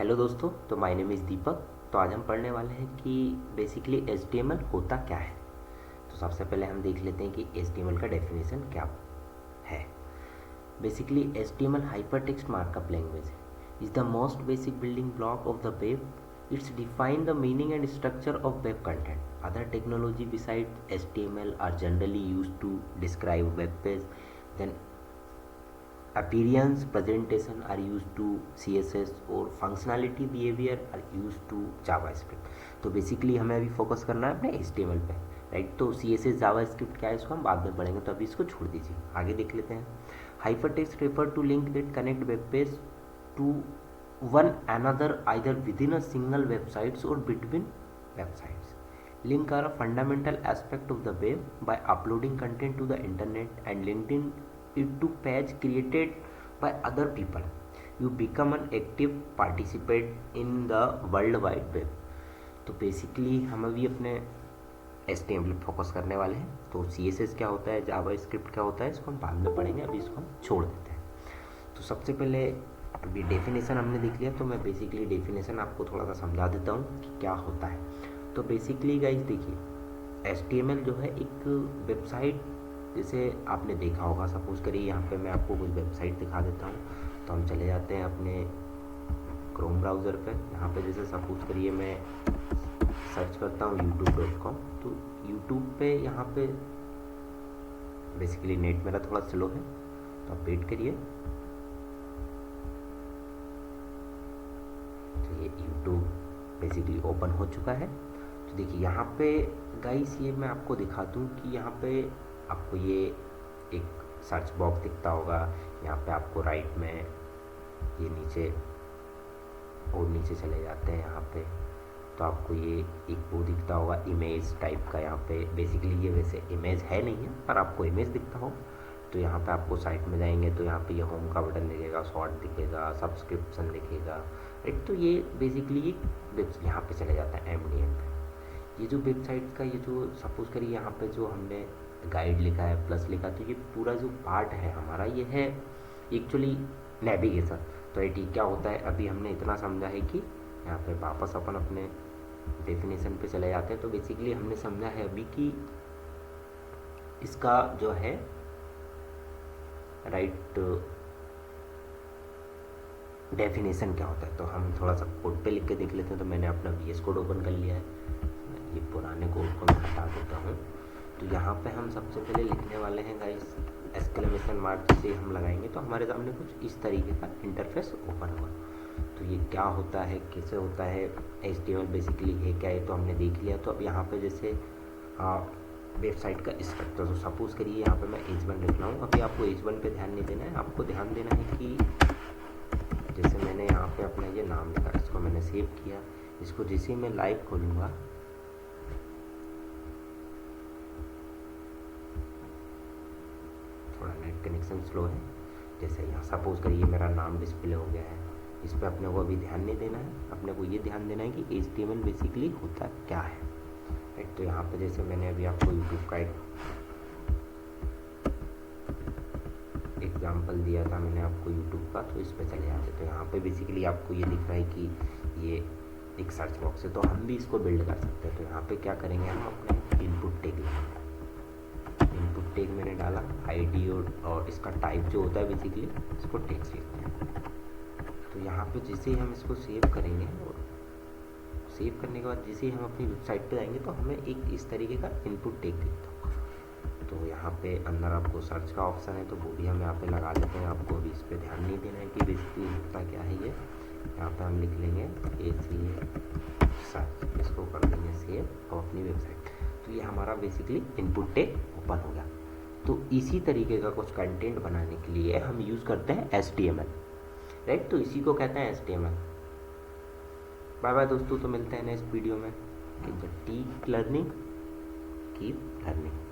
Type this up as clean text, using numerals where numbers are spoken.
Hello दोस्तों, तो my name is दीपक। तो आज हम पढ़ने वाले हैं कि बेसिकली HTML होता क्या है। तो सबसे पहले हम देख लेते हैं कि HTML का डेफिनेशन क्या है। Basically HTML hypertext markup language is the most basic building block of the web. It's define the meaning and structure of web content. Other technology besides HTML are generally used to describe web page. Then appearance presentation are used to css और functionality behavior are used to javascript. तो basically हमें अभी focus करना है अपने HTML पे, right. तो css javascript क्या है इसको हम बाद में पढ़ेंगे, तो अभी इसको छोड़ दीजिए, आगे देख लेते हैं। Hypertext refer to link that connect web page to one another either within a single websites और between websites. Link are a fundamental aspect of the web. By uploading content to the internet and linking it to page created by other people, you become an active participant in the world wide web. तो basically हम अभी अपने HTML पे focus करने वाले हैं। तो CSS क्या होता है, जावास्क्रिप्ट क्या होता है, इसको हम बाद में पढ़ेंगे, अभी इसको हम छोड़ देते हैं। तो सबसे पहले अभी डेफिनेशन हमने देख लिया, तो मैं बेसिकली डेफिनेशन आपको थोड़ा सा समझा देता हूँ कि क्या होता है। तो बेसिकली गाइस देखिए, HTML जो है एक वेबसाइट, जैसे आपने देखा होगा, सपोज करिए यहाँ पे मैं आपको कोई वेबसाइट दिखा देता हूँ। तो हम चले जाते हैं अपने क्रोम ब्राउज़र पे। यहाँ पे जैसे सपोज करिए मैं सर्च करता हूँ youtube.com। तो यूट्यूब पे यहाँ पे बेसिकली नेट मेरा थोड़ा स्लो है, तो आप वेट करिए। तो ये यूट्यूब बेसिकली ओपन हो चुका है। तो देखिए यहाँ पे गाइस, ये मैं आपको दिखा दूँ कि यहाँ पे आपको ये एक सर्च बॉक्स दिखता होगा। यहाँ पे आपको राइट में ये नीचे और नीचे चले जाते हैं यहाँ पे, तो आपको ये एक वो दिखता होगा इमेज टाइप का। यहाँ पे बेसिकली ये वैसे इमेज है नहीं है, पर आपको इमेज दिखता हो। तो यहाँ पे आपको साइट में जाएंगे तो यहाँ पे ये होम का बटन दिखेगा, शॉर्ट दिखेगा, सब्सक्रिप्शन दिखेगा, राइट। तो ये बेसिकली यहाँ पे चले जाता है MDN पे। ये जो वेबसाइट का ये जो सपोज करिए यहाँ पे जो हमने गाइड लिखा है, प्लस लिखा, तो ये पूरा जो पार्ट है हमारा, ये है एक्चुअली नेविगेशन। तो ये क्या होता है, अभी हमने इतना समझा है कि यहाँ पे वापस अपन अपने डेफिनेशन पे चले जाते हैं। तो बेसिकली हमने समझा है अभी कि इसका जो है राइट डेफिनेशन क्या होता है। तो हम थोड़ा सा कोड पे लिख के देख लेते हैं। तो मैंने अपना VS कोड ओपन कर लिया है, ये पुराने कोड को मैं हटा देता हूँ। तो यहाँ पे हम सबसे पहले लिखने वाले हैं गाइस एक्सक्लेमेशन मार्क से हम लगाएंगे, तो हमारे सामने कुछ इस तरीके का इंटरफेस ओपन होगा। तो ये क्या होता है, कैसे होता है, HTML बेसिकली है क्या है, तो हमने देख लिया। तो अब यहाँ पे जैसे वेबसाइट का स्ट्रक्चर, तो सपोज करिए यहाँ पे मैं H1 लिख रहा हूँ। अभी आपको H1 पे ध्यान नहीं देना है, आपको ध्यान देना है कि जैसे मैंने यहाँ पे अपना ये नाम लिखा, इसको मैंने सेव किया। इसको जैसे मैं लाइव खोलूँगा, थोड़ा नेट कनेक्शन स्लो है। जैसे यहाँ सपोज करिए मेरा नाम डिस्प्ले हो गया है, इस पर अपने को अभी ध्यान नहीं देना है, अपने को ये ध्यान देना है कि HTML बेसिकली होता क्या है, राइट। तो यहाँ पे जैसे मैंने अभी आपको यूट्यूब का एक एग्जाम्पल दिया था मैंने आपको यूट्यूब का, तो इस पर चले जाते। तो यहाँ पे बेसिकली आपको ये दिख रहा है कि ये एक सर्च बॉक्स है, तो हम भी इसको बिल्ड कर सकते हैं। तो यहाँ पे क्या करेंगे, हम अपने इनपुट टैग लेंगे। इनपुट टैग मैंने डाला, ID और इसका टाइप जो होता है बेसिकली इसको टेक्स्ट लिखते हैं। तो यहाँ पे जैसे ही हम इसको सेव करेंगे, और सेव करने के बाद जैसे ही हम अपनी वेबसाइट पे जाएंगे तो हमें एक इस तरीके का इनपुट टैग दिखता होगा। तो यहाँ पे अंदर आपको सर्च का ऑप्शन है, तो वो भी हम यहाँ पे लगा लेते हैं। आपको अभी इस पर ध्यान नहीं देना है कि बेसिकली होता क्या है ये। यहाँ पे हम लिख लेंगे सर्च, इसको कर देंगे सेव और अपनी वेबसाइट। तो ये हमारा बेसिकली इनपुट टैग ओपन हो गया। तो इसी तरीके का कुछ कंटेंट बनाने के लिए हम यूज़ करते हैं HTML, राइट। तो इसी को कहते हैं HTML। बाय बाय दोस्तों, तो मिलते हैं नेक्स्ट वीडियो में। Keep learning, keep learning.